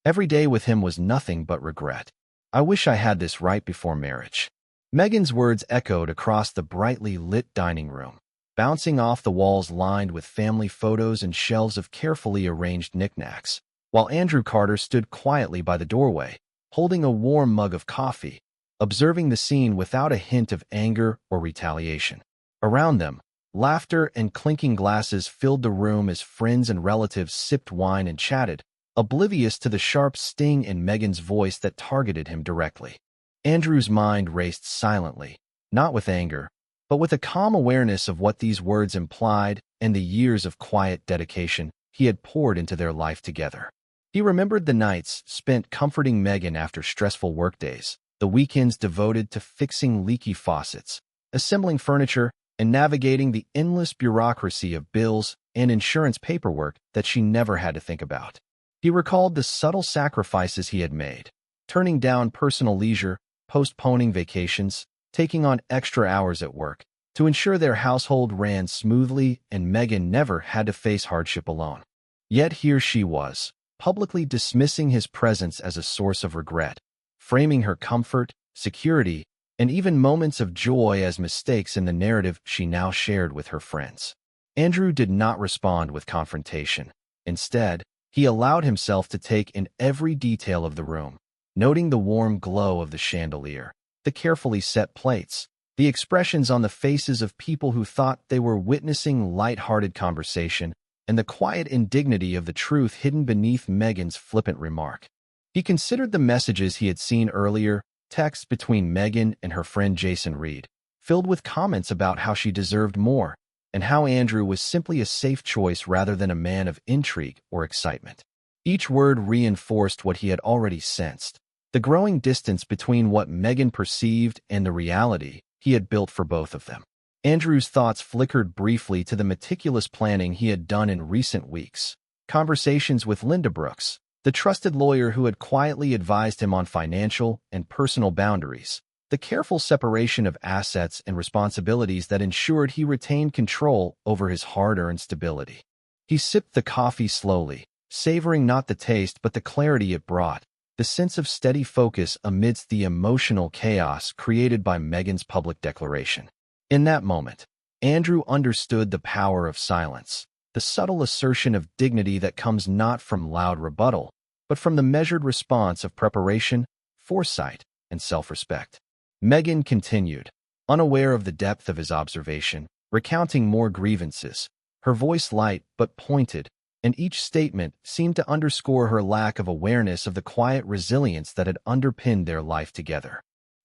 Every day with him was nothing but regret. I wish I had this right before marriage. Megan's words echoed across the brightly lit dining room, bouncing off the walls lined with family photos and shelves of carefully arranged knickknacks, while Andrew Carter stood quietly by the doorway, holding a warm mug of coffee, observing the scene without a hint of anger or retaliation. Around them, laughter and clinking glasses filled the room as friends and relatives sipped wine and chatted, oblivious to the sharp sting in Megan's voice that targeted him directly. Andrew's mind raced silently, not with anger, but with a calm awareness of what these words implied and the years of quiet dedication he had poured into their life together. He remembered the nights spent comforting Megan after stressful workdays, the weekends devoted to fixing leaky faucets, assembling furniture, and navigating the endless bureaucracy of bills and insurance paperwork that she never had to think about. He recalled the subtle sacrifices he had made, turning down personal leisure, postponing vacations, taking on extra hours at work, to ensure their household ran smoothly and Megan never had to face hardship alone. Yet here she was, publicly dismissing his presence as a source of regret, framing her comfort, security, and even moments of joy as mistakes in the narrative she now shared with her friends. Andrew did not respond with confrontation. Instead, he allowed himself to take in every detail of the room, noting the warm glow of the chandelier, the carefully set plates, the expressions on the faces of people who thought they were witnessing light-hearted conversation, and the quiet indignity of the truth hidden beneath Megan's flippant remark. He considered the messages he had seen earlier, texts between Megan and her friend Jason Reed, filled with comments about how she deserved more, and how Andrew was simply a safe choice rather than a man of intrigue or excitement. Each word reinforced what he had already sensed, the growing distance between what Megan perceived and the reality he had built for both of them. Andrew's thoughts flickered briefly to the meticulous planning he had done in recent weeks. Conversations with Linda Brooks, the trusted lawyer who had quietly advised him on financial and personal boundaries, the careful separation of assets and responsibilities that ensured he retained control over his hard-earned stability. He sipped the coffee slowly, savoring not the taste but the clarity it brought, the sense of steady focus amidst the emotional chaos created by Megan's public declaration. In that moment, Andrew understood the power of silence, the subtle assertion of dignity that comes not from loud rebuttal, but from the measured response of preparation, foresight, and self-respect. Megan continued, unaware of the depth of his observation, recounting more grievances, her voice light but pointed, and each statement seemed to underscore her lack of awareness of the quiet resilience that had underpinned their life together.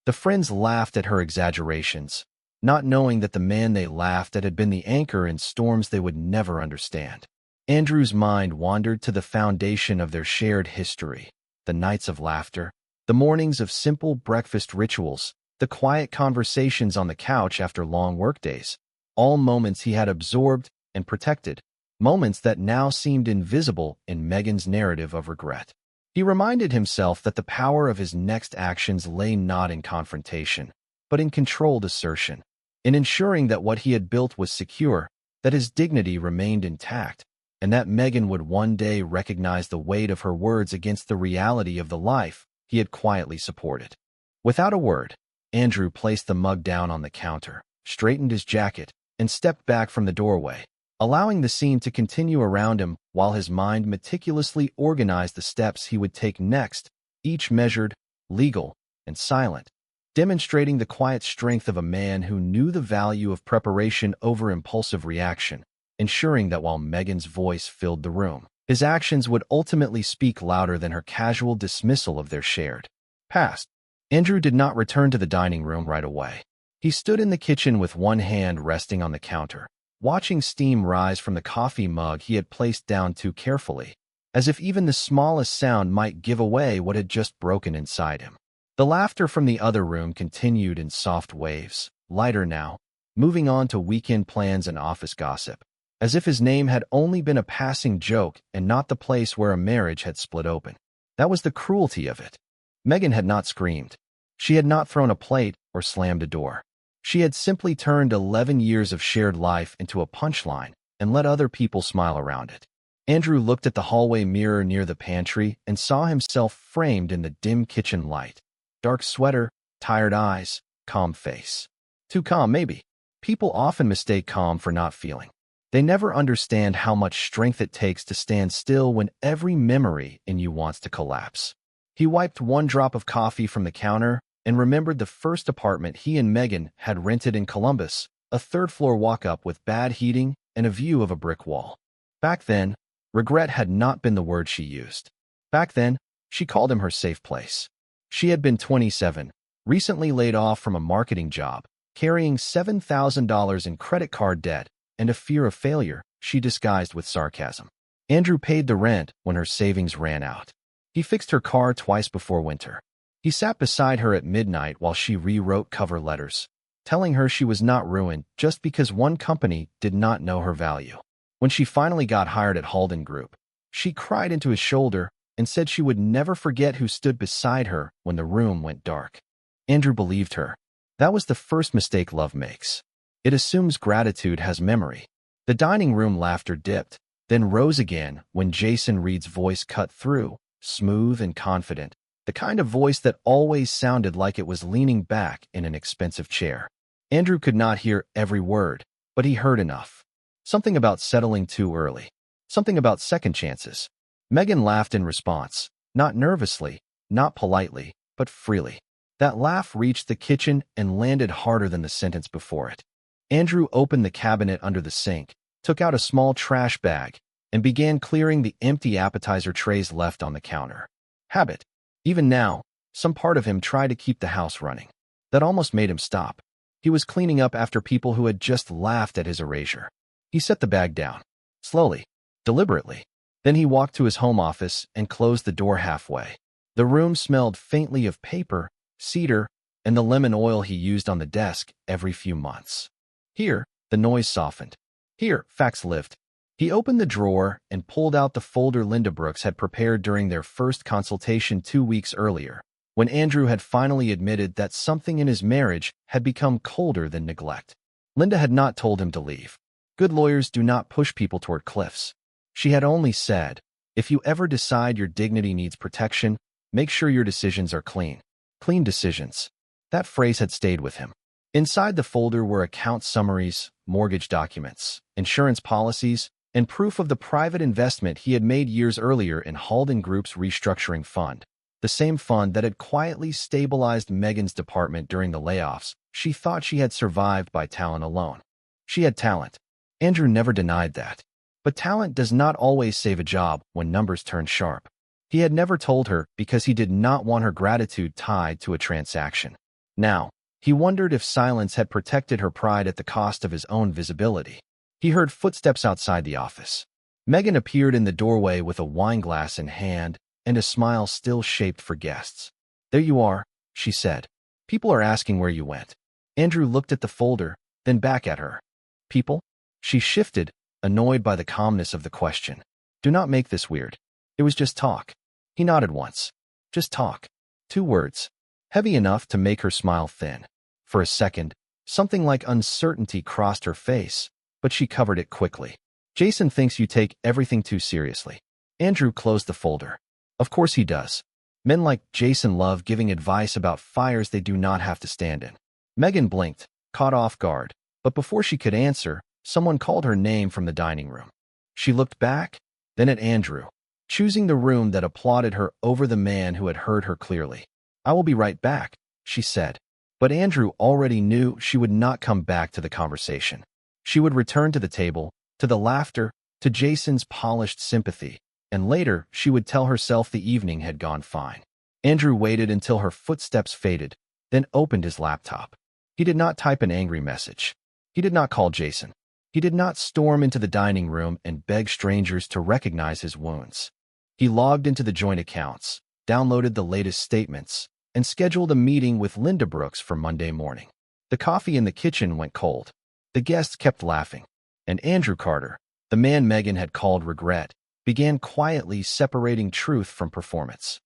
The friends laughed at her exaggerations, not knowing that the man they laughed at had been the anchor in storms they would never understand. Andrew's mind wandered to the foundation of their shared history, the nights of laughter, the mornings of simple breakfast rituals, the quiet conversations on the couch after long workdays, all moments he had absorbed and protected, moments that now seemed invisible in Megan's narrative of regret. He reminded himself that the power of his next actions lay not in confrontation, but in controlled assertion, in ensuring that what he had built was secure, that his dignity remained intact, and that Megan would one day recognize the weight of her words against the reality of the life he had quietly supported. Without a word, Andrew placed the mug down on the counter, straightened his jacket, and stepped back from the doorway, allowing the scene to continue around him while his mind meticulously organized the steps he would take next, each measured, legal, and silent, demonstrating the quiet strength of a man who knew the value of preparation over impulsive reaction, ensuring that while Megan's voice filled the room, his actions would ultimately speak louder than her casual dismissal of their shared past. Andrew did not return to the dining room right away. He stood in the kitchen with one hand resting on the counter, watching steam rise from the coffee mug he had placed down too carefully, as if even the smallest sound might give away what had just broken inside him. The laughter from the other room continued in soft waves, lighter now, moving on to weekend plans and office gossip, as if his name had only been a passing joke and not the place where a marriage had split open. That was the cruelty of it. Megan had not screamed. She had not thrown a plate or slammed a door. She had simply turned 11 years of shared life into a punchline and let other people smile around it. Andrew looked at the hallway mirror near the pantry and saw himself framed in the dim kitchen light. Dark sweater, tired eyes, calm face. Too calm, maybe. People often mistake calm for not feeling. They never understand how much strength it takes to stand still when every memory in you wants to collapse. He wiped one drop of coffee from the counter and remembered the first apartment he and Megan had rented in Columbus, a third-floor walk-up with bad heating and a view of a brick wall. Back then, regret had not been the word she used. Back then, she called him her safe place. She had been 27, recently laid off from a marketing job, carrying $7,000 in credit card debt and a fear of failure she disguised with sarcasm. Andrew paid the rent when her savings ran out. He fixed her car twice before winter. He sat beside her at midnight while she rewrote cover letters, telling her she was not ruined just because one company did not know her value. When she finally got hired at Halden Group, she cried into his shoulder and said she would never forget who stood beside her when the room went dark. Andrew believed her. That was the first mistake love makes. It assumes gratitude has memory. The dining room laughter dipped, then rose again when Jason Reed's voice cut through, smooth and confident, the kind of voice that always sounded like it was leaning back in an expensive chair. Andrew could not hear every word, but he heard enough. Something about settling too early. Something about second chances. Megan laughed in response, not nervously, not politely, but freely. That laugh reached the kitchen and landed harder than the sentence before it. Andrew opened the cabinet under the sink, took out a small trash bag, and began clearing the empty appetizer trays left on the counter. Habit. Even now, some part of him tried to keep the house running. That almost made him stop. He was cleaning up after people who had just laughed at his erasure. He set the bag down, slowly, deliberately. Then he walked to his home office and closed the door halfway. The room smelled faintly of paper, cedar, and the lemon oil he used on the desk every few months. Here, the noise softened. Here, facts lived. He opened the drawer and pulled out the folder Linda Brooks had prepared during their first consultation 2 weeks earlier, when Andrew had finally admitted that something in his marriage had become colder than neglect. Linda had not told him to leave. Good lawyers do not push people toward cliffs. She had only said, if you ever decide your dignity needs protection, make sure your decisions are clean. Clean decisions. That phrase had stayed with him. Inside the folder were account summaries, mortgage documents, insurance policies, and proof of the private investment he had made years earlier in Halden Group's restructuring fund, the same fund that had quietly stabilized Megan's department during the layoffs. She thought she had survived by talent alone. She had talent. Andrew never denied that. But talent does not always save a job when numbers turn sharp. He had never told her because he did not want her gratitude tied to a transaction. Now, he wondered if silence had protected her pride at the cost of his own visibility. He heard footsteps outside the office. Megan appeared in the doorway with a wine glass in hand and a smile still shaped for guests. There you are, she said. People are asking where you went. Andrew looked at the folder, then back at her. People? She shifted, annoyed by the calmness of the question. Do not make this weird. It was just talk. He nodded once. Just talk. 2 words. Heavy enough to make her smile thin. For a second, something like uncertainty crossed her face, but she covered it quickly. Jason thinks you take everything too seriously. Andrew closed the folder. Of course he does. Men like Jason love giving advice about fires they do not have to stand in. Megan blinked, caught off guard, but before she could answer, someone called her name from the dining room. She looked back, then at Andrew, choosing the room that applauded her over the man who had heard her clearly. I will be right back, she said. But Andrew already knew she would not come back to the conversation. She would return to the table, to the laughter, to Jason's polished sympathy, and later she would tell herself the evening had gone fine. Andrew waited until her footsteps faded, then opened his laptop. He did not type an angry message. He did not call Jason. He did not storm into the dining room and beg strangers to recognize his wounds. He logged into the joint accounts, downloaded the latest statements, and scheduled a meeting with Linda Brooks for Monday morning. The coffee in the kitchen went cold. The guests kept laughing, and Andrew Carter, the man Megan had called regret, began quietly separating truth from performance.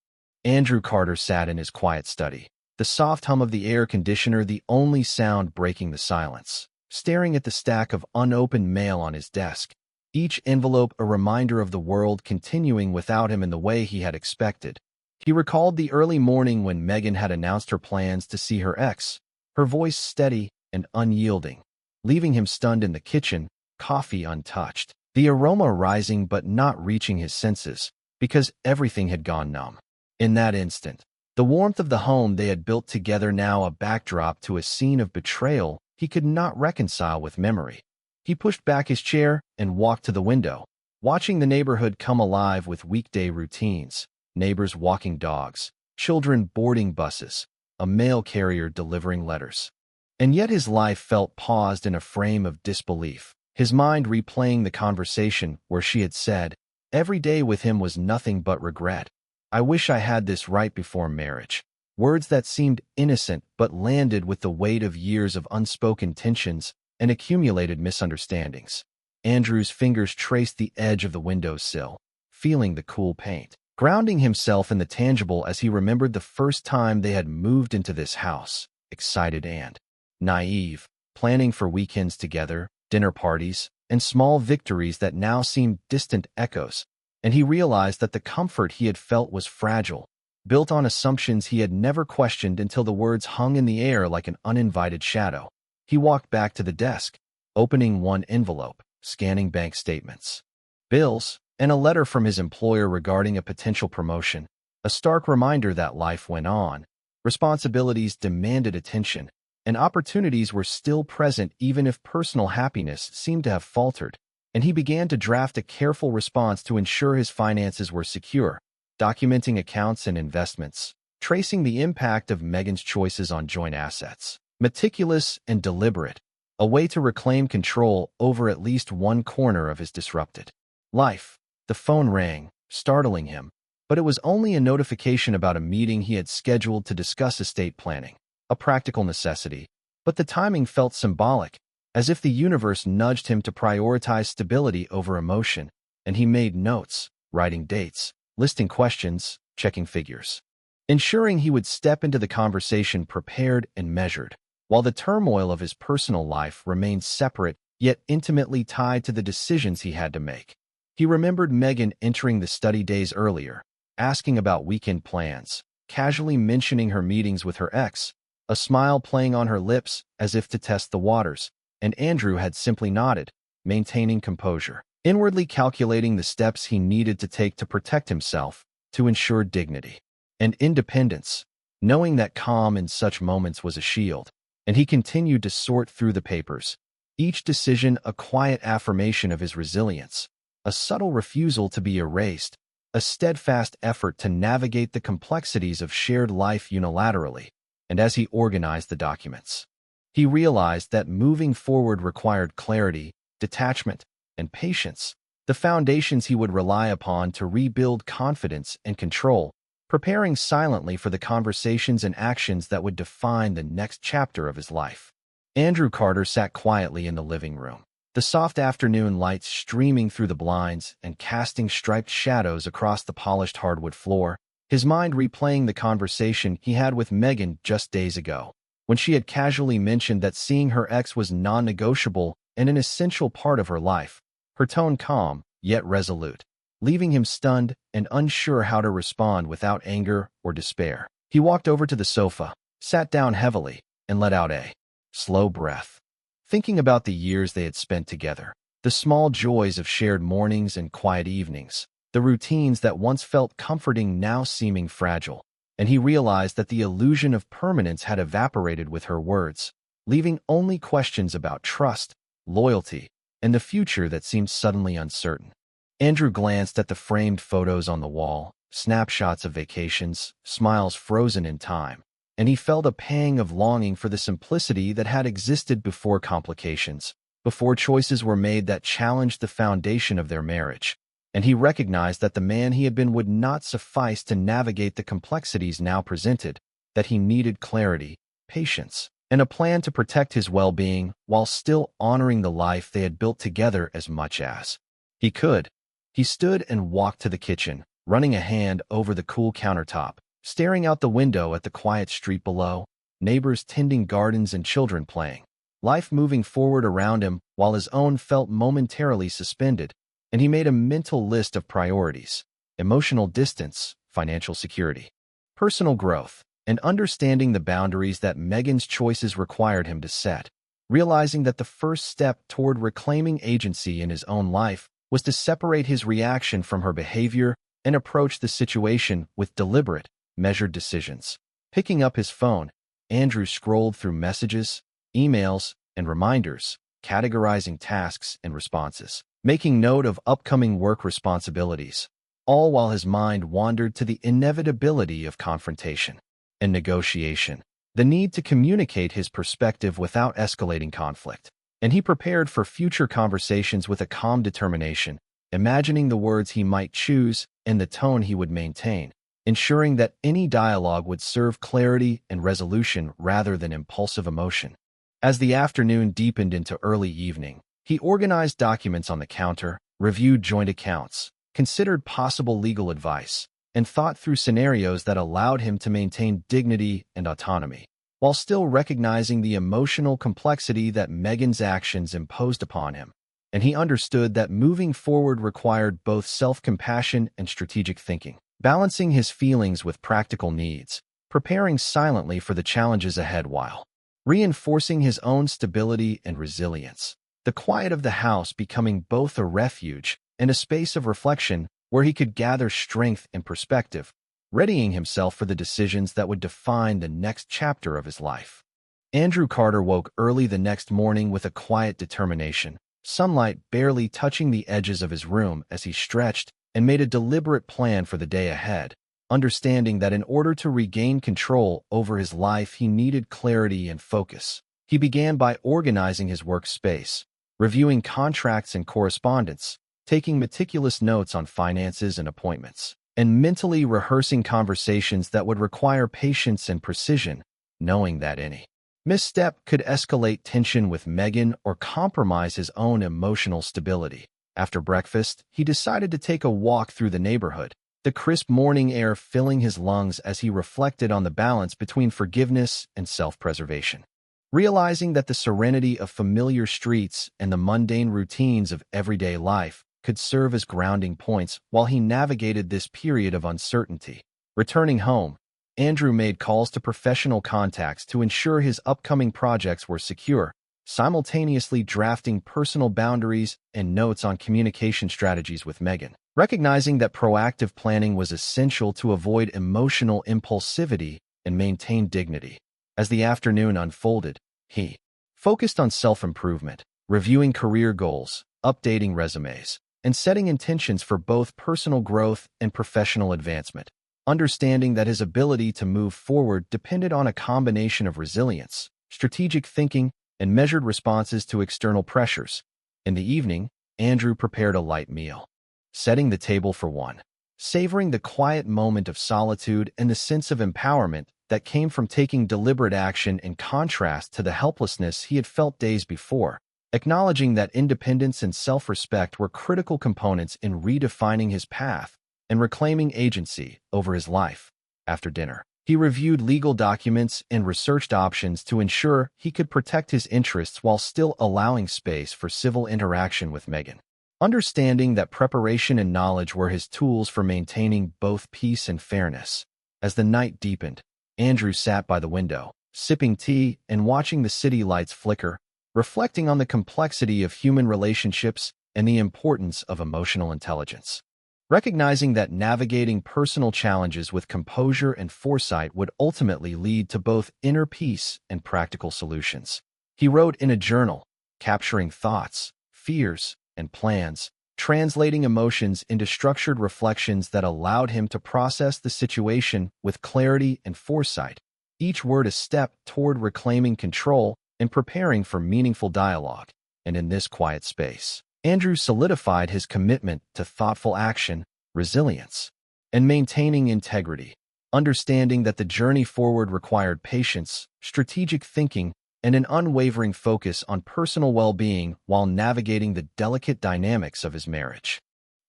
Andrew Carter sat in his quiet study, the soft hum of the air conditioner the only sound breaking the silence, staring at the stack of unopened mail on his desk. each envelope a reminder of the world continuing without him in the way he had expected. He recalled the early morning when Megan had announced her plans to see her ex, her voice steady and unyielding, leaving him stunned in the kitchen, coffee untouched, the aroma rising but not reaching his senses, because everything had gone numb. In that instant, the warmth of the home they had built together now a backdrop to a scene of betrayal he could not reconcile with memory. He pushed back his chair and walked to the window, watching the neighborhood come alive with weekday routines, neighbors walking dogs, children boarding buses, a mail carrier delivering letters. And yet his life felt paused in a frame of disbelief, his mind replaying the conversation where she had said, "Every day with him was nothing but regret. I wish I had this right before marriage." Words that seemed innocent but landed with the weight of years of unspoken tensions and accumulated misunderstandings. Andrew's fingers traced the edge of the windowsill, feeling the cool paint, grounding himself in the tangible as he remembered the first time they had moved into this house, excited and naive, planning for weekends together, dinner parties, and small victories that now seemed distant echoes. And he realized that the comfort he had felt was fragile, built on assumptions he had never questioned until the words hung in the air like an uninvited shadow. He walked back to the desk, opening one envelope, scanning bank statements, bills, and a letter from his employer regarding a potential promotion, a stark reminder that life went on, responsibilities demanded attention, and opportunities were still present even if personal happiness seemed to have faltered. And he began to draft a careful response to ensure his finances were secure, documenting accounts and investments, tracing the impact of Megan's choices on joint assets. Meticulous and deliberate, a way to reclaim control over at least one corner of his disrupted life. The phone rang, startling him, but it was only a notification about a meeting he had scheduled to discuss estate planning, a practical necessity, but the timing felt symbolic, as if the universe nudged him to prioritize stability over emotion, and he made notes, writing dates, listing questions, checking figures, ensuring he would step into the conversation prepared and measured, while the turmoil of his personal life remained separate yet intimately tied to the decisions he had to make. He remembered Megan entering the study days earlier, asking about weekend plans, casually mentioning her meetings with her ex, a smile playing on her lips as if to test the waters, and Andrew had simply nodded, maintaining composure, inwardly calculating the steps he needed to take to protect himself, to ensure dignity and independence, knowing that calm in such moments was a shield. And he continued to sort through the papers, each decision a quiet affirmation of his resilience, a subtle refusal to be erased, a steadfast effort to navigate the complexities of shared life unilaterally. And as he organized the documents, he realized that moving forward required clarity, detachment, and patience, the foundations he would rely upon to rebuild confidence and control, preparing silently for the conversations and actions that would define the next chapter of his life. Andrew Carter sat quietly in the living room, the soft afternoon lights streaming through the blinds and casting striped shadows across the polished hardwood floor, his mind replaying the conversation he had with Megan just days ago, when she had casually mentioned that seeing her ex was non-negotiable and an essential part of her life, her tone calm, yet resolute, leaving him stunned and unsure how to respond without anger or despair. He walked over to the sofa, sat down heavily, and let out a slow breath, thinking about the years they had spent together, the small joys of shared mornings and quiet evenings, the routines that once felt comforting now seeming fragile. And he realized that the illusion of permanence had evaporated with her words, leaving only questions about trust, loyalty, and the future that seemed suddenly uncertain. Andrew glanced at the framed photos on the wall, snapshots of vacations, smiles frozen in time, and he felt a pang of longing for the simplicity that had existed before complications, before choices were made that challenged the foundation of their marriage. And he recognized that the man he had been would not suffice to navigate the complexities now presented, that he needed clarity, patience, and a plan to protect his well-being while still honoring the life they had built together as much as he could. He stood and walked to the kitchen, running a hand over the cool countertop, staring out the window at the quiet street below, neighbors tending gardens and children playing, life moving forward around him while his own felt momentarily suspended. and he made a mental list of priorities: emotional distance, financial security, personal growth, and understanding the boundaries that Megan's choices required him to set. Realizing that the first step toward reclaiming agency in his own life was to separate his reaction from her behavior and approach the situation with deliberate, measured decisions. Picking up his phone, Andrew scrolled through messages, emails, and reminders, categorizing tasks and responses, making note of upcoming work responsibilities, all while his mind wandered to the inevitability of confrontation and negotiation, the need to communicate his perspective without escalating conflict. And he prepared for future conversations with a calm determination, imagining the words he might choose and the tone he would maintain, ensuring that any dialogue would serve clarity and resolution rather than impulsive emotion. As the afternoon deepened into early evening, he organized documents on the counter, reviewed joint accounts, considered possible legal advice, and thought through scenarios that allowed him to maintain dignity and autonomy, while still recognizing the emotional complexity that Megan's actions imposed upon him. And he understood that moving forward required both self-compassion and strategic thinking, balancing his feelings with practical needs, preparing silently for the challenges ahead while reinforcing his own stability and resilience. The quiet of the house becoming both a refuge and a space of reflection where he could gather strength and perspective, readying himself for the decisions that would define the next chapter of his life. Andrew Carter woke early the next morning with a quiet determination, sunlight barely touching the edges of his room as he stretched and made a deliberate plan for the day ahead, understanding that in order to regain control over his life he needed clarity and focus. He began by organizing his workspace, reviewing contracts and correspondence, taking meticulous notes on finances and appointments, and mentally rehearsing conversations that would require patience and precision, knowing that any misstep could escalate tension with Megan or compromise his own emotional stability. After breakfast, he decided to take a walk through the neighborhood, the crisp morning air filling his lungs as he reflected on the balance between forgiveness and self-preservation. Realizing that the serenity of familiar streets and the mundane routines of everyday life could serve as grounding points while he navigated this period of uncertainty. Returning home, Andrew made calls to professional contacts to ensure his upcoming projects were secure, simultaneously drafting personal boundaries and notes on communication strategies with Megan. Recognizing that proactive planning was essential to avoid emotional impulsivity and maintain dignity. As the afternoon unfolded, he focused on self-improvement, reviewing career goals, updating resumes, and setting intentions for both personal growth and professional advancement, understanding that his ability to move forward depended on a combination of resilience, strategic thinking, and measured responses to external pressures. In the evening, Andrew prepared a light meal, setting the table for one, savoring the quiet moment of solitude and the sense of empowerment that came from taking deliberate action in contrast to the helplessness he had felt days before, acknowledging that independence and self-respect were critical components in redefining his path and reclaiming agency over his life. After dinner, he reviewed legal documents and researched options to ensure he could protect his interests while still allowing space for civil interaction with Megan. Understanding that preparation and knowledge were his tools for maintaining both peace and fairness. As the night deepened, Andrew sat by the window, sipping tea and watching the city lights flicker, reflecting on the complexity of human relationships and the importance of emotional intelligence. Recognizing that navigating personal challenges with composure and foresight would ultimately lead to both inner peace and practical solutions. He wrote in a journal, capturing thoughts, fears, and plans, translating emotions into structured reflections that allowed him to process the situation with clarity and foresight, each word a step toward reclaiming control and preparing for meaningful dialogue. And in this quiet space, Andrew solidified his commitment to thoughtful action, resilience, and maintaining integrity, understanding that the journey forward required patience, strategic thinking, and an unwavering focus on personal well-being while navigating the delicate dynamics of his marriage.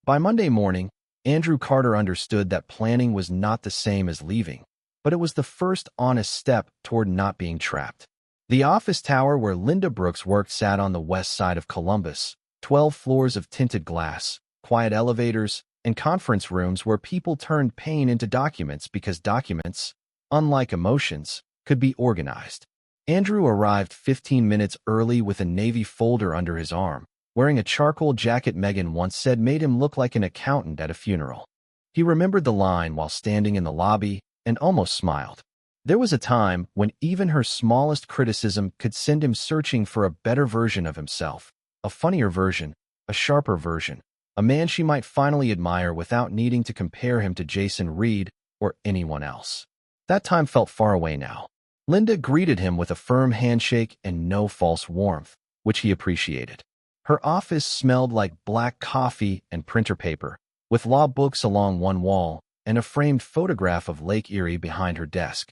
By Monday morning, Andrew Carter understood that planning was not the same as leaving, but it was the first honest step toward not being trapped. The office tower where Linda Brooks worked sat on the west side of Columbus, 12 floors of tinted glass, quiet elevators, and conference rooms where people turned pain into documents because documents, unlike emotions, could be organized. Andrew arrived 15 minutes early with a navy folder under his arm, wearing a charcoal jacket Megan once said made him look like an accountant at a funeral. He remembered the line while standing in the lobby and almost smiled. There was a time when even her smallest criticism could send him searching for a better version of himself, a funnier version, a sharper version, a man she might finally admire without needing to compare him to Jason Reed or anyone else. That time felt far away now. Linda greeted him with a firm handshake and no false warmth, which he appreciated. Her office smelled like black coffee and printer paper, with law books along one wall and a framed photograph of Lake Erie behind her desk.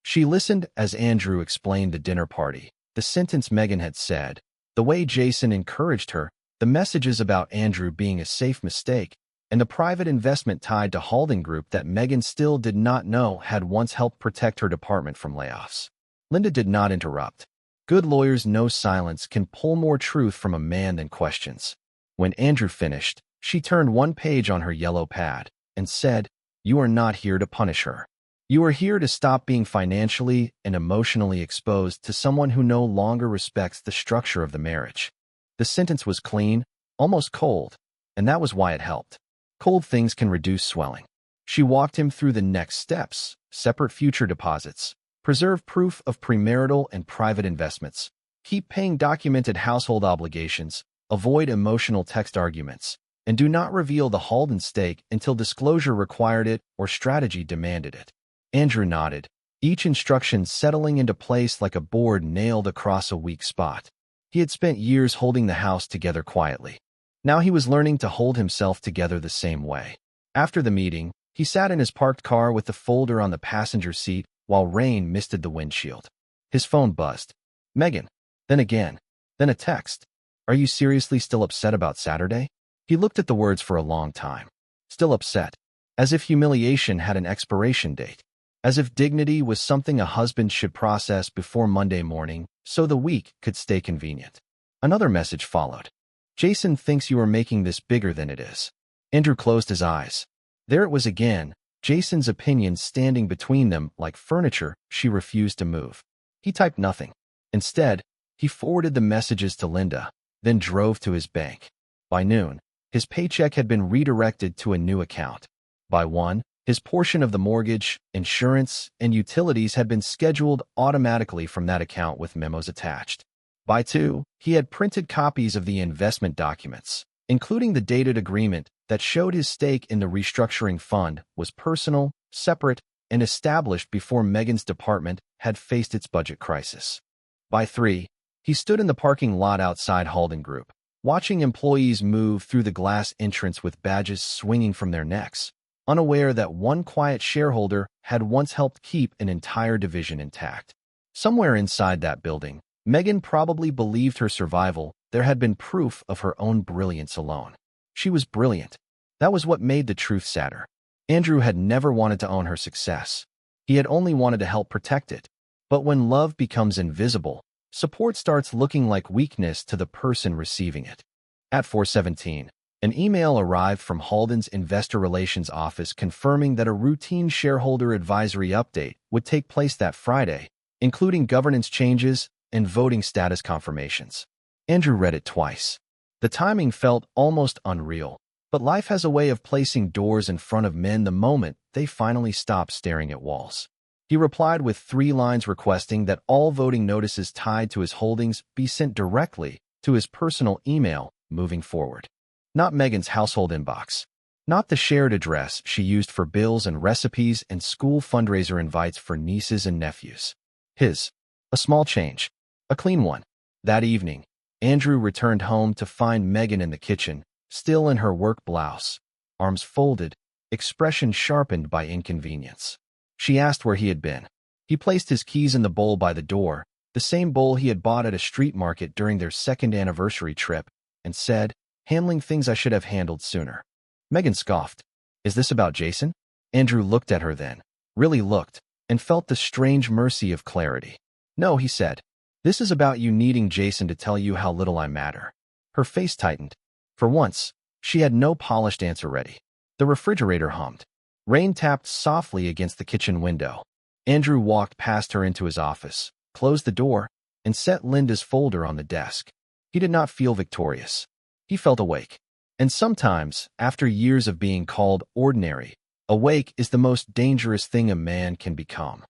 She listened as Andrew explained the dinner party, the sentence Megan had said, the way Jason encouraged her, the messages about Andrew being a safe mistake, and the private investment tied to Halden Group that Megan still did not know had once helped protect her department from layoffs. Linda did not interrupt. Good lawyers know silence can pull more truth from a man than questions. When Andrew finished, she turned one page on her yellow pad and said, "You are not here to punish her. You are here to stop being financially and emotionally exposed to someone who no longer respects the structure of the marriage." The sentence was clean, almost cold, and that was why it helped. Cold things can reduce swelling. She walked him through the next steps: separate future deposits, preserve proof of premarital and private investments, keep paying documented household obligations, avoid emotional text arguments, and do not reveal the Halden stake until disclosure required it or strategy demanded it. Andrew nodded, each instruction settling into place like a board nailed across a weak spot. He had spent years holding the house together quietly. Now he was learning to hold himself together the same way. After the meeting, he sat in his parked car with the folder on the passenger seat while rain misted the windshield. His phone buzzed. Megan. Then again. Then a text. "Are you seriously still upset about Saturday?" He looked at the words for a long time. Still upset. As if humiliation had an expiration date. As if dignity was something a husband should process before Monday morning so the week could stay convenient. Another message followed. "Jason thinks you are making this bigger than it is." Andrew closed his eyes. There it was again, Jason's opinions standing between them like furniture she refused to move. He typed nothing. Instead, he forwarded the messages to Linda, then drove to his bank. By noon, his paycheck had been redirected to a new account. By 1, his portion of the mortgage, insurance, and utilities had been scheduled automatically from that account with memos attached. By 2, he had printed copies of the investment documents, including the dated agreement that showed his stake in the restructuring fund was personal, separate, and established before Megan's department had faced its budget crisis. By 3, he stood in the parking lot outside Halden Group, watching employees move through the glass entrance with badges swinging from their necks, unaware that one quiet shareholder had once helped keep an entire division intact. Somewhere inside that building, Megan probably believed her survival there had been proof of her own brilliance alone. She was brilliant. That was what made the truth sadder. Andrew had never wanted to own her success. He had only wanted to help protect it. But when love becomes invisible, support starts looking like weakness to the person receiving it. At 4:17, an email arrived from Halden's investor relations office confirming that a routine shareholder advisory update would take place that Friday, including governance changes and voting status confirmations. Andrew read it twice. The timing felt almost unreal, but life has a way of placing doors in front of men the moment they finally stop staring at walls. He replied with 3 lines requesting that all voting notices tied to his holdings be sent directly to his personal email moving forward. Not Megan's household inbox. Not the shared address she used for bills and recipes and school fundraiser invites for nieces and nephews. His. A small change. A clean one. That evening, Andrew returned home to find Megan in the kitchen, still in her work blouse, arms folded, expression sharpened by inconvenience. She asked where he had been. He placed his keys in the bowl by the door, the same bowl he had bought at a street market during their second anniversary trip, and said, "Handling things I should have handled sooner." Megan scoffed. "Is this about Jason?" Andrew looked at her then, really looked, and felt the strange mercy of clarity. "No," he said. "This is about you needing Jason to tell you how little I matter." Her face tightened. For once, She had no polished answer ready. The refrigerator hummed. Rain tapped softly against the kitchen window. Andrew walked past her into his office, closed the door, and set Linda's folder on the desk. He did not feel victorious. He felt awake. And sometimes, after years of being called ordinary, awake is the most dangerous thing a man can become.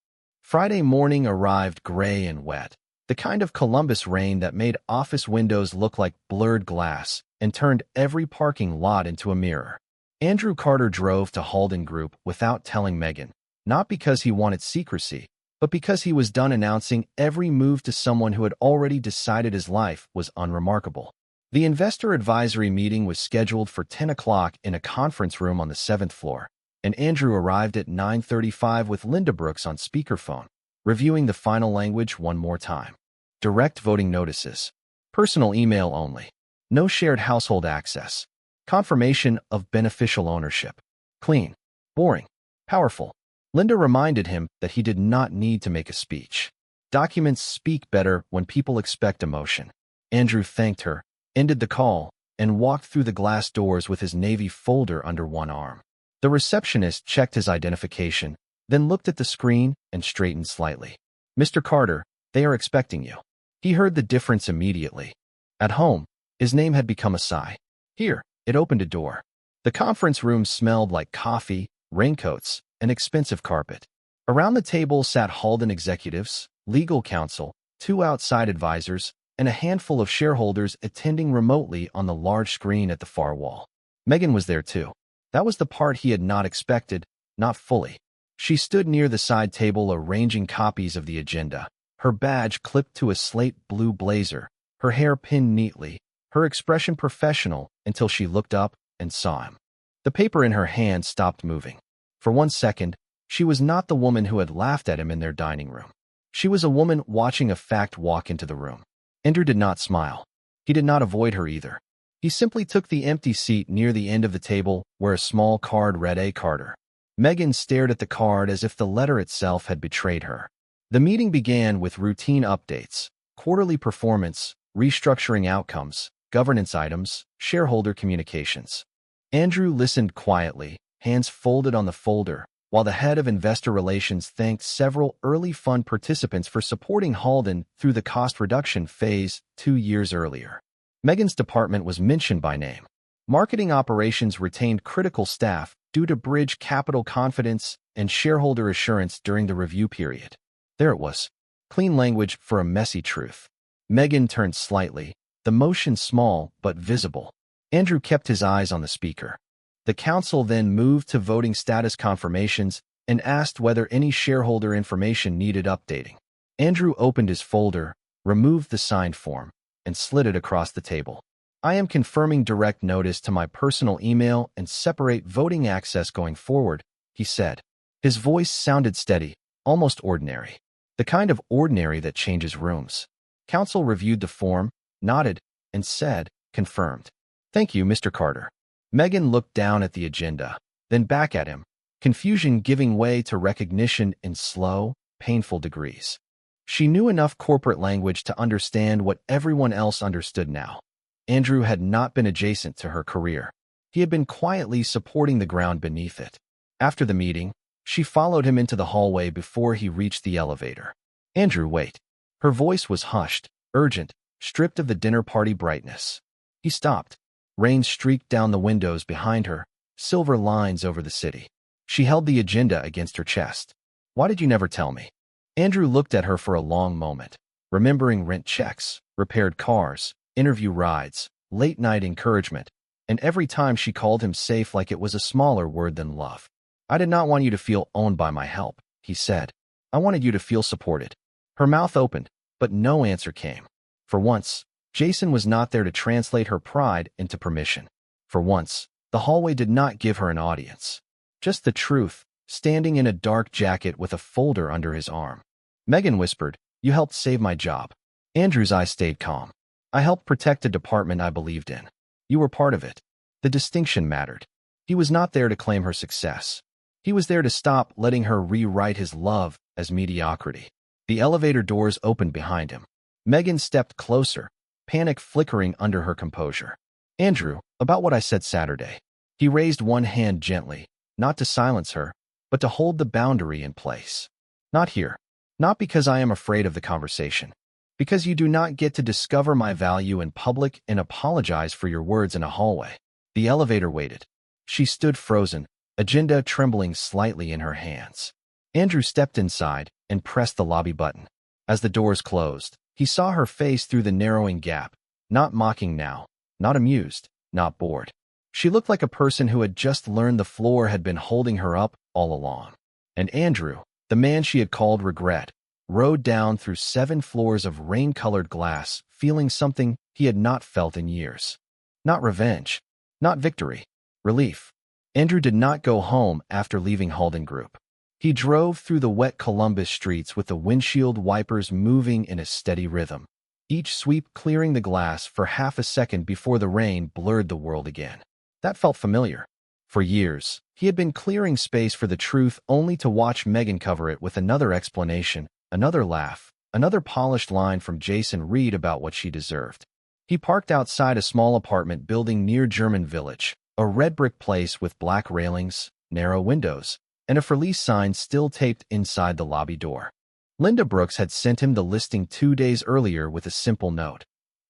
Friday morning arrived gray and wet, the kind of Columbus rain that made office windows look like blurred glass and turned every parking lot into a mirror. Andrew Carter drove to Halden Group without telling Megan, not because he wanted secrecy, but because he was done announcing every move to someone who had already decided his life was unremarkable. The investor advisory meeting was scheduled for 10 o'clock in a conference room on the 7th floor, and Andrew arrived at 9:35 with Linda Brooks on speakerphone, reviewing the final language one more time. Direct voting notices. Personal email only. No shared household access. Confirmation of beneficial ownership. Clean. Boring. Powerful. Linda reminded him that he did not need to make a speech. Documents speak better when people expect emotion. Andrew thanked her, ended the call, and walked through the glass doors with his navy folder under one arm. The receptionist checked his identification, then looked at the screen and straightened slightly. "Mr. Carter, they are expecting you." He heard the difference immediately. At home, his name had become a sigh. Here, it opened a door. The conference room smelled like coffee, raincoats, and expensive carpet. Around the table sat Halden executives, legal counsel, 2 outside advisors, and a handful of shareholders attending remotely on the large screen at the far wall. Megan was there too. That was the part he had not expected, not fully. She stood near the side table arranging copies of the agenda, her badge clipped to a slate blue blazer, her hair pinned neatly, her expression professional until she looked up and saw him. The paper in her hand stopped moving. For 1 second, she was not the woman who had laughed at him in their dining room. She was a woman watching a fact walk into the room. Andrew did not smile. He did not avoid her either. He simply took the empty seat near the end of the table where a small card read A. Carter. Megan stared at the card as if the letter itself had betrayed her. The meeting began with routine updates, quarterly performance, restructuring outcomes, governance items, shareholder communications. Andrew listened quietly, hands folded on the folder, while the head of investor relations thanked several early fund participants for supporting Halden through the cost reduction phase 2 years earlier. Megan's department was mentioned by name. Marketing operations retained critical staff due to bridge capital confidence and shareholder assurance during the review period. There it was. Clean language for a messy truth. Megan turned slightly, the motion small but visible. Andrew kept his eyes on the speaker. The council then moved to voting status confirmations and asked whether any shareholder information needed updating. Andrew opened his folder, removed the signed form, and slid it across the table. "I am confirming direct notice to my personal email and separate voting access going forward," he said. His voice sounded steady, almost ordinary. The kind of ordinary that changes rooms. Counsel reviewed the form, nodded, and said, "Confirmed." "Thank you, Mr. Carter." Megan looked down at the agenda, then back at him, confusion giving way to recognition in slow, painful degrees. She knew enough corporate language to understand what everyone else understood now. Andrew had not been adjacent to her career. He had been quietly supporting the ground beneath it. After the meeting, she followed him into the hallway before he reached the elevator. "Andrew, wait." Her voice was hushed, urgent, stripped of the dinner party brightness. He stopped. Rain streaked down the windows behind her, silver lines over the city. She held the agenda against her chest. "Why did you never tell me?" Andrew looked at her for a long moment, remembering rent checks, repaired cars, interview rides, late-night encouragement, and every time she called him safe like it was a smaller word than love. "I did not want you to feel owned by my help," he said. "I wanted you to feel supported." Her mouth opened, but no answer came. For once, Jason was not there to translate her pride into permission. For once, the hallway did not give her an audience. Just the truth, standing in a dark jacket with a folder under his arm. Megan whispered, "You helped save my job." Andrew's eyes stayed calm. "I helped protect a department I believed in. You were part of it." The distinction mattered. He was not there to claim her success. He was there to stop letting her rewrite his love as mediocrity. The elevator doors opened behind him. Megan stepped closer, panic flickering under her composure. Andrew, about what I said Saturday. He raised one hand gently, not to silence her, but to hold the boundary in place. Not here. Not because I am afraid of the conversation. Because you do not get to discover my value in public and apologize for your words in a hallway. The elevator waited. She stood frozen, agenda trembling slightly in her hands. Andrew stepped inside and pressed the lobby button. As the doors closed, he saw her face through the narrowing gap, not mocking now, not amused, not bored. She looked like a person who had just learned the floor had been holding her up all along. And Andrew, the man she had called regret, rode down through 7 floors of rain-colored glass, feeling something he had not felt in years. Not revenge, not victory, relief. Andrew did not go home after leaving Halden Group. He drove through the wet Columbus streets with the windshield wipers moving in a steady rhythm, each sweep clearing the glass for half a second before the rain blurred the world again. That felt familiar. For years, he had been clearing space for the truth only to watch Megan cover it with another explanation, another laugh, another polished line from Jason Reed about what she deserved. He parked outside a small apartment building near German Village, a red brick place with black railings, narrow windows, and a for lease sign still taped inside the lobby door. Linda Brooks had sent him the listing 2 days earlier with a simple note.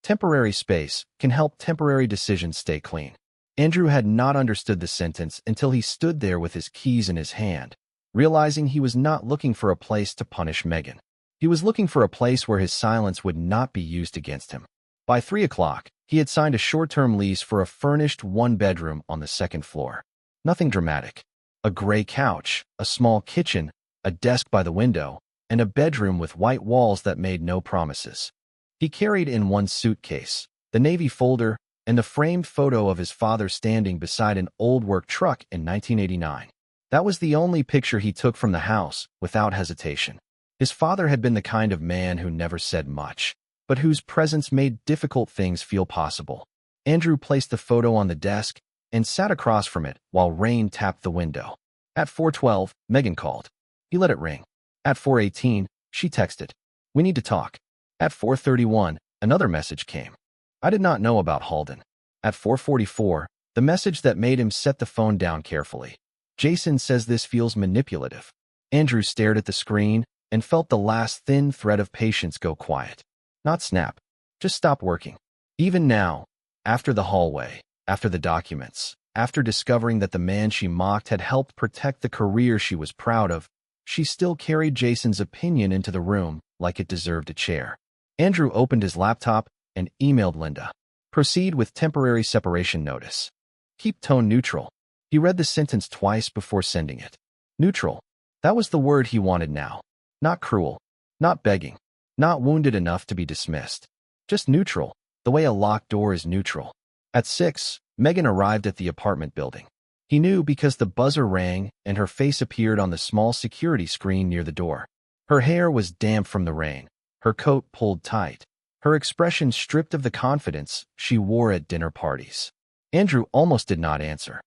Temporary space can help temporary decisions stay clean. Andrew had not understood the sentence until he stood there with his keys in his hand, realizing he was not looking for a place to punish Megan. He was looking for a place where his silence would not be used against him. By 3 o'clock, he had signed a short-term lease for a furnished 1-bedroom on the 2nd floor. Nothing dramatic. A gray couch, a small kitchen, a desk by the window, and a bedroom with white walls that made no promises. He carried in one suitcase, the navy folder, and the framed photo of his father standing beside an old work truck in 1989. That was the only picture he took from the house, without hesitation. His father had been the kind of man who never said much, but whose presence made difficult things feel possible. Andrew placed the photo on the desk and sat across from it while rain tapped the window. At 4:12, Megan called. He let it ring. At 4:18, she texted, "We need to talk." At 4:31, another message came. I did not know about Halden. At 4:44, the message that made him set the phone down carefully. Jason says this feels manipulative. Andrew stared at the screen and felt the last thin thread of patience go quiet. Not snap. Just stop working. Even now, after the hallway, after the documents, after discovering that the man she mocked had helped protect the career she was proud of, she still carried Jason's opinion into the room like it deserved a chair. Andrew opened his laptop and emailed Linda. Proceed with temporary separation notice. Keep tone neutral. He read the sentence twice before sending it. Neutral. That was the word he wanted now. Not cruel. Not begging. Not wounded enough to be dismissed. Just neutral, the way a locked door is neutral. At 6, Megan arrived at the apartment building. He knew because the buzzer rang and her face appeared on the small security screen near the door. Her hair was damp from the rain, her coat pulled tight, her expression stripped of the confidence she wore at dinner parties. Andrew almost did not answer.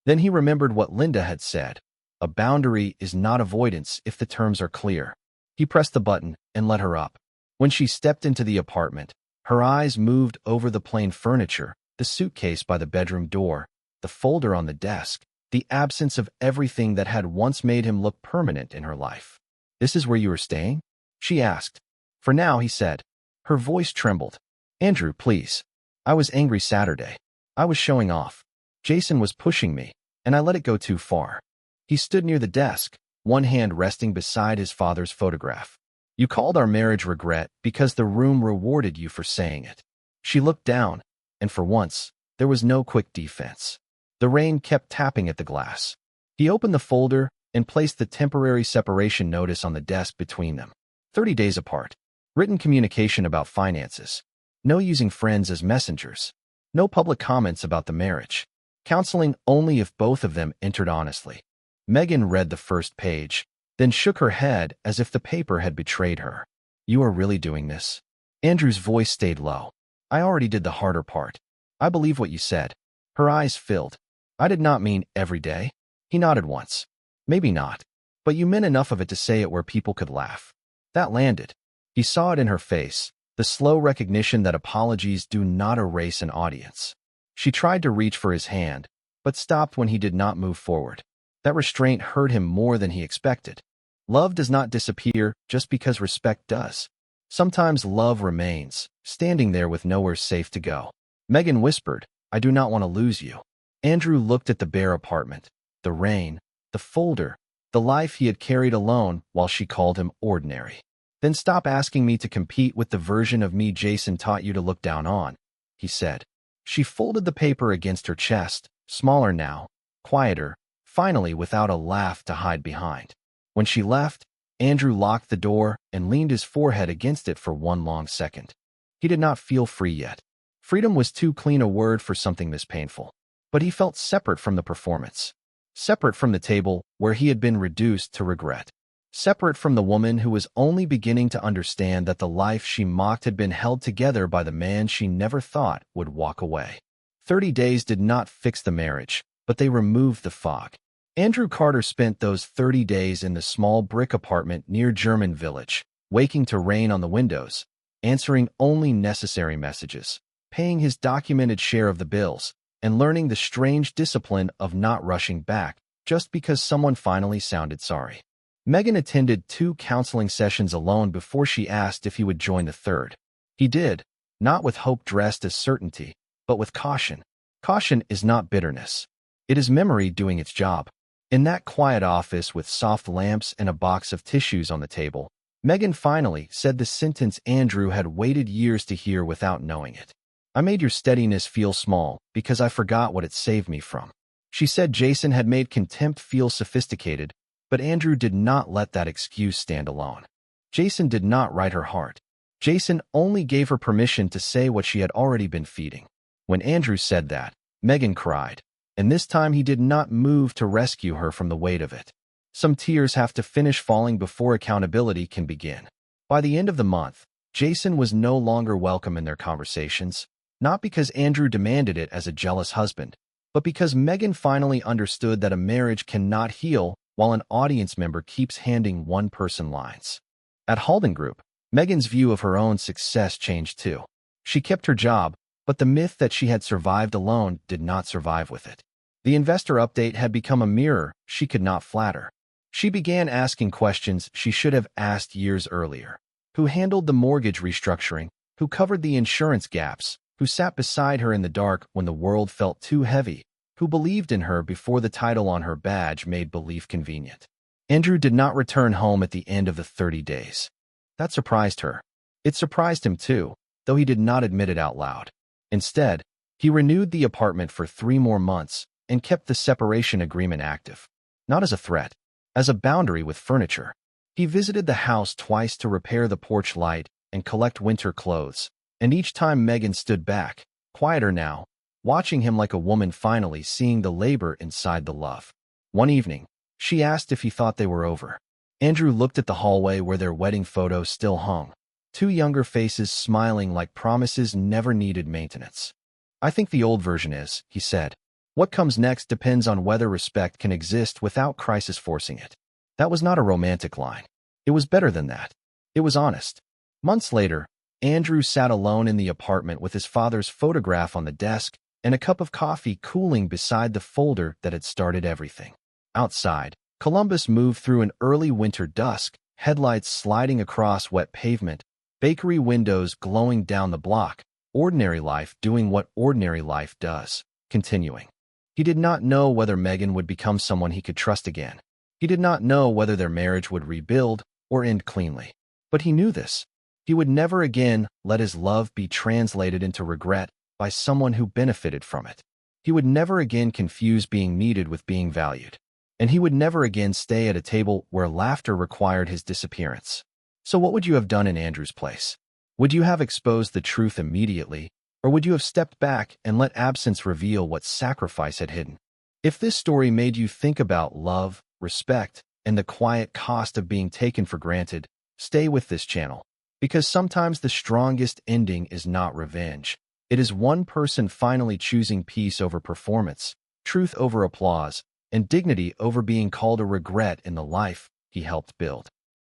Then he remembered what Linda had said. A boundary is not avoidance if the terms are clear. He pressed the button and let her up. When she stepped into the apartment, her eyes moved over the plain furniture, the suitcase by the bedroom door, the folder on the desk, the absence of everything that had once made him look permanent in her life. "This is where you are staying?" she asked. "For now," he said. Her voice trembled. "Andrew, please. I was angry Saturday. I was showing off. Jason was pushing me, and I let it go too far." He stood near the desk, one hand resting beside his father's photograph. "You called our marriage regret because the room rewarded you for saying it." She looked down, and for once, there was no quick defense. The rain kept tapping at the glass. He opened the folder and placed the temporary separation notice on the desk between them. 30 days apart. Written communication about finances. No using friends as messengers. No public comments about the marriage. Counseling only if both of them entered honestly. Megan read the first page, then shook her head as if the paper had betrayed her. "You are really doing this?" Andrew's voice stayed low. "I already did the harder part. I believe what you said." Her eyes filled. "I did not mean every day." He nodded once. "Maybe not. But you meant enough of it to say it where people could laugh." That landed. He saw it in her face, the slow recognition that apologies do not erase an audience. She tried to reach for his hand, but stopped when he did not move forward. That restraint hurt him more than he expected. Love does not disappear just because respect does. Sometimes love remains, standing there with nowhere safe to go. Megan whispered, "I do not want to lose you." Andrew looked at the bare apartment, the rain, the folder, the life he had carried alone while she called him ordinary. "Then stop asking me to compete with the version of me Jason taught you to look down on," he said. She folded the paper against her chest, smaller now, quieter, finally without a laugh to hide behind. When she left, Andrew locked the door and leaned his forehead against it for one long second. He did not feel free yet. Freedom was too clean a word for something this painful. But he felt separate from the performance. Separate from the table where he had been reduced to regret. Separate from the woman who was only beginning to understand that the life she mocked had been held together by the man she never thought would walk away. 30 days did not fix the marriage, but they removed the fog. Andrew Carter spent those 30 days in the small brick apartment near German Village, waking to rain on the windows, answering only necessary messages, paying his documented share of the bills, and learning the strange discipline of not rushing back just because someone finally sounded sorry. Megan attended 2 counseling sessions alone before she asked if he would join the third. He did, not with hope dressed as certainty, but with caution. Caution is not bitterness. It is memory doing its job. In that quiet office with soft lamps and a box of tissues on the table, Megan finally said the sentence Andrew had waited years to hear without knowing it. "I made your steadiness feel small because I forgot what it saved me from." She said Jason had made contempt feel sophisticated, but Andrew did not let that excuse stand alone. Jason did not write her heart. Jason only gave her permission to say what she had already been feeding. When Andrew said that, Megan cried, and this time he did not move to rescue her from the weight of it. Some tears have to finish falling before accountability can begin. By the end of the month, Jason was no longer welcome in their conversations, not because Andrew demanded it as a jealous husband, but because Megan finally understood that a marriage cannot heal while an audience member keeps handing one person lines. At Halden Group, Megan's view of her own success changed too. She kept her job, but the myth that she had survived alone did not survive with it. The investor update had become a mirror she could not flatter. She began asking questions she should have asked years earlier. Who handled the mortgage restructuring? Who covered the insurance gaps? Who sat beside her in the dark when the world felt too heavy? Who believed in her before the title on her badge made belief convenient? Andrew did not return home at the end of the 30 days. That surprised her. It surprised him too, though he did not admit it out loud. Instead, he renewed the apartment for 3 more months and kept the separation agreement active. Not as a threat, as a boundary with furniture. He visited the house twice to repair the porch light and collect winter clothes, and each time Megan stood back, quieter now, watching him like a woman finally seeing the labor inside the love. One evening, she asked if he thought they were over. Andrew looked at the hallway where their wedding photo still hung. 2 younger faces smiling like promises never needed maintenance. "I think the old version is," he said. "What comes next depends on whether respect can exist without crisis forcing it." That was not a romantic line. It was better than that. It was honest. Months later, Andrew sat alone in the apartment with his father's photograph on the desk and a cup of coffee cooling beside the folder that had started everything. Outside, Columbus moved through an early winter dusk, headlights sliding across wet pavement, bakery windows glowing down the block, ordinary life doing what ordinary life does, continuing. He did not know whether Megan would become someone he could trust again. He did not know whether their marriage would rebuild or end cleanly. But he knew this. He would never again let his love be translated into regret by someone who benefited from it. He would never again confuse being needed with being valued. And he would never again stay at a table where laughter required his disappearance. So what would you have done in Andrew's place? Would you have exposed the truth immediately, or would you have stepped back and let absence reveal what sacrifice had hidden? If this story made you think about love, respect, and the quiet cost of being taken for granted, stay with this channel. Because sometimes the strongest ending is not revenge. It is one person finally choosing peace over performance, truth over applause, and dignity over being called a regret in the life he helped build.